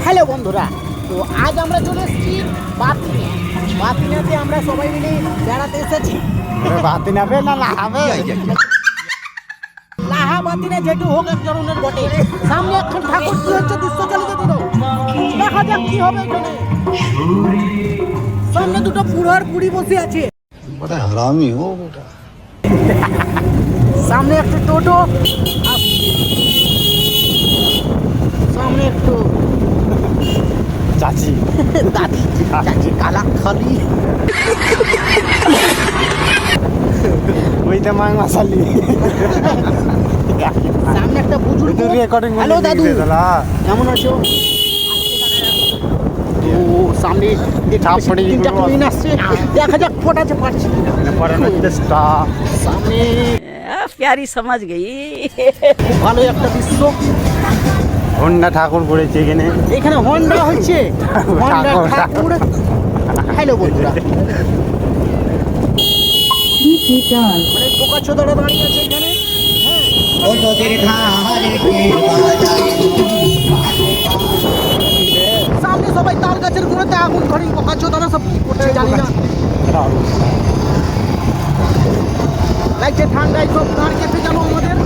Hello বন্ধুরা, তো আজ আমরা চলে এসেছি বাতিনাতে। আমরা সবাই মিলে বেড়াতে এসেছি। বাতিনাবে না লাহাবে? লাহা বাতিনা যেটু হোক এক ধরনের বটে। সামনে এখন ঠাকুর কি হচ্ছে দৃশ্য চালিয়ে দিল, দেখা যাক কি হবে এখানে। সামনে দুটো বুড়ো আর বুড়ি বসে আছে। বড় হারামি হো বেটা। সামনে একটা টোটো, সামনে একটু চাচি দাদি চাচি কালা খালি, ওইটা মাং মাসালি। সামনে একটা বুজুর্গ। রেকর্ডিং হ্যালো দাদু, কেমন আছো? ও সামনে তিনটা কুইন আসছে, দেখা যাক ফোটাতে পারছি সামনে। प्यारी समझ गई। খুব ভালো একটা দৃশ্য। হন্ডা ঠাকুর করেছে এখানে। এখানে হন্ডা হচ্ছে, হন্ডা ঠাকুর। হ্যালো বন্ধুরা, মানে পোকা চোদারা দাঁড়িয়ে আছে এখানে। সামনে সবাই তাল গাছের গুঁড়োতে আগুন ধরে পোকা চোদারা সব কি করছে জানি না। লাগছে ঠান্ডায় সব দাঁড় কেটে গেল আমাদের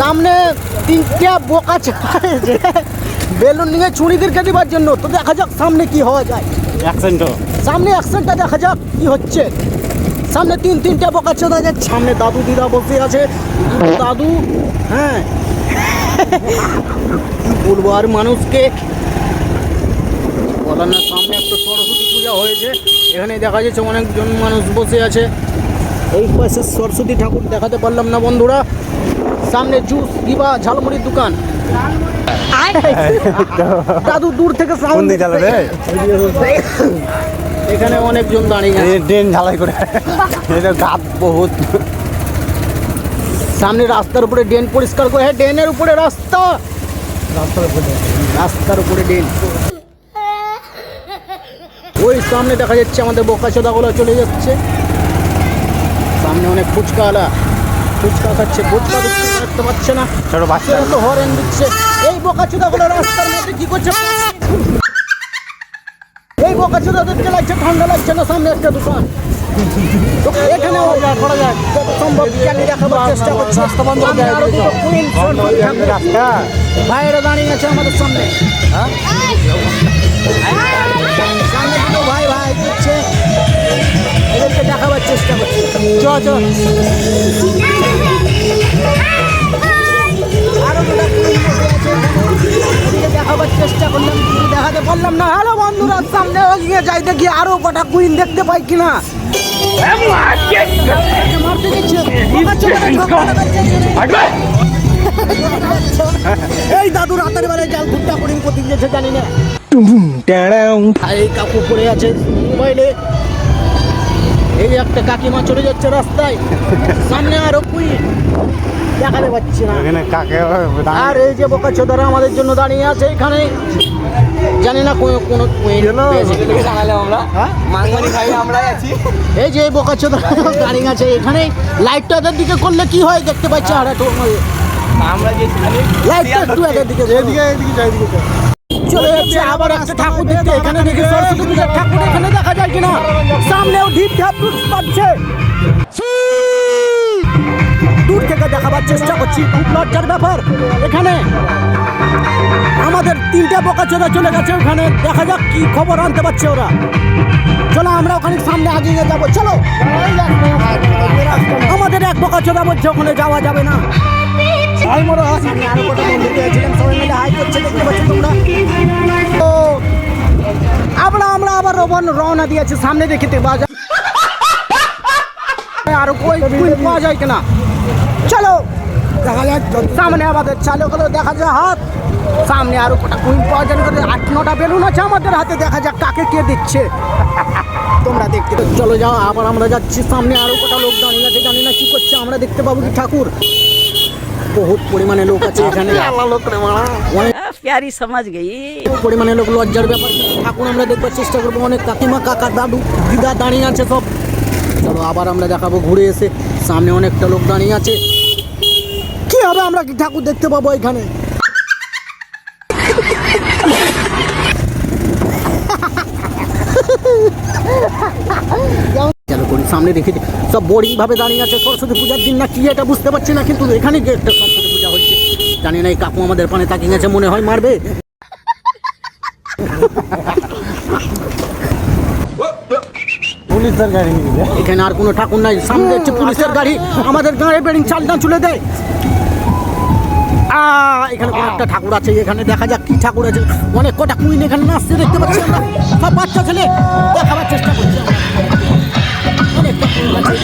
সামনে। তিনটা বোকা চাইছে বেলুন নিয়ে ছুরিদেরকে দেওয়ার জন্য। তো দেখা যাক সামনে কি হওয়া যায়। সামনে অ্যাকশনটা দেখা যাক কি হচ্ছে। সামনে তিনটা বোকা চোদা যাচ্ছে। সামনে দাদু দিদা বসে আছে। দাদু, হ্যাঁ কি বলবো আর মানুষকে বলার না। সামনে একটা সরস্বতী পূজা হয়েছে, এখানে দেখা যাচ্ছে অনেকজন মানুষ বসে আছে। এই পাশে সরস্বতী ঠাকুর দেখাতে পারলাম না বন্ধুরা। সামনে জুস দিবা ঝালমুড়ির দোকান। দাদু দূর থেকে সাউন্ড এখানে অনেকজন দাঁড়িয়ে আছে। ড্রেন ঝালাই করে এটা গাত বহুত। সামনে রাস্তার উপরে ড্রেন পরিষ্কার করে, হ্যাঁ ড্রেনের উপরে রাস্তা, রাস্তার উপরে ড্রেন। ওই সামনে দেখা যাচ্ছে আমাদের বোকাচোদাগুলো চলে যাচ্ছে। সামনে অনেক ফুচকাওয়ালা ফুচকা খাচ্ছে, ফুচকা দেখতে পাচ্ছে না, ছোট বাচ্চারা তো হরেন দিচ্ছে। এই বোকাচোদাগুলো রাস্তার মধ্যে কি করছে? এই বোকাচোদাদেরকে লাগছে ঠান্ডা লাগছে না। সামনে একটা দোকান, এখানে করা যায় যত সম্ভব জ্ঞানী দেখাবার চেষ্টা করছে। রাস্তা বন্ধ ভাইয়েরা দাঁড়িয়ে আছে আমাদের সামনে। সামনে দুটো ভাই ভাই দিচ্ছে, এদেরকে দেখাবার চেষ্টা করছে। আরো দুটো পুলিশ বসে আছে, এদিকে দেখাবার চেষ্টা করলাম কিন্তু দেখাতে পারলাম না। হ্যালো বন্ধুরা, সামনে এগিয়ে যাই দেখি আরো কটা কুইন দেখতে পাই কিনা। মারতে দিচ্ছে এই দাদু রাতের বেলায় জাল ঘুরটা করিং প্রতি দিয়েছে জানি না। এই কাকু পড়ে আছে মোবাইলে। এই একটা কাকিমা চলে যাচ্ছে রাস্তায়, সামনে আরো কুইন দেখাতে পাচ্ছি না। আর এই যে বোকা চোদারা আমাদের জন্য দাঁড়িয়ে আছে এখানে, জানি না কোনো এই যে বোকা চোদারা দাঁড়িয়ে আছে এখানে। লাইটটা এদের দিকে করলে কি হয় দেখতে পাচ্ছি। আর লাইটটা একটু এদের দিকে চলে যাচ্ছে। আবার একটা ঠাকুর দেখতে এখানে দেখি সরস্বতী পূজার ঠাকুর এখানে দেখা যায় কিনা। সামনেও ঢিপ ঢাপ পাচ্ছে, দূর থেকে দেখাবার চেষ্টা করছি। খুব লজ্জার ব্যাপার। এখানে আমাদের তিনটা বোকাচোদা চলে গেছে ওখানে, দেখা যাক কি খবর আনতে পারছে ওরা। চলো আমরা ওখানে সামনে আগিয়ে যাবো। চলো, আমাদের এক বোকাচোদা বলছে ওখানে যাওয়া যাবে না। আরো কটা বন্ধু পেয়েছিলাম, সবাই মিলে হাই করছে দেখতে পাচ্ছি তোমরা। তো আমরা আবার রওনা দিয়েছি সামনে দেখিতে বাজার আরো কই পাওয়া যায় কিনা। চলো দেখা যাক সামনে আমাদের চালকগুলো দেখা যায় হাত। সামনে আরো কটা কুইন পাওয়া যায়, 8-9টা বেলুন আছে আমাদের হাতে। দেখা যাক কাকে কে দিচ্ছে, তোমরা দেখতে। চলো যাও, আবার আমরা যাচ্ছি সামনে। আরো কটা লোক দাঁড়িয়ে আছে, জানি না কি করছে। আমরা দেখতে পাবো কি ঠাকুর। বহুত পরিমাণে লোক আছে এখানে, प्यारी समझ गई। পরিমাণে লোক, লজ্জার ব্যাপার। ঠাকুর আমরা দেখবার চেষ্টা করবো। অনেক কাকিমা কাকা দাদু দিদা দাঁড়িয়ে আছে সব। চলো চলো আবার আমরা দেখাবো ঘুরে এসে। সামনে অনেকটা লোক দাঁড়িয়ে আছে, কি হবে আমরা কি ঠাকুর দেখতে পাবো এখানে? চলো করি সামনে দেখেছি সব বোরিং ভাবে দাঁড়িয়ে আছে, সরস্বতী পূজার দিন না কি এটা বুঝতে পারছি না, কিন্তু এখানে গিয়ে একটা সরস্বতী পূজা হচ্ছে। জানি না এই কাকু আমাদের পানে তাকিয়ে গেছে, মনে হয় মারবে। পুলিশের গাড়ি নিয়ে যায়। এখানে আর কোনো ঠাকুর নাই, সামনে হচ্ছে পুলিশের গাড়ি, আমাদের গাড়ি বেরিং চালনা চলে দেয়। এখানে কোনো একটা ঠাকুর আছে, এখানে দেখা যাক কি ঠাকুর আছে। অনেক কটা কুইন এখানে নাচতে দেখতে পাচ্ছি আমরা, সব বাচ্চা ছেলে দেখাবার চেষ্টা করছি আমরা। অনেকটা কুইন আছে।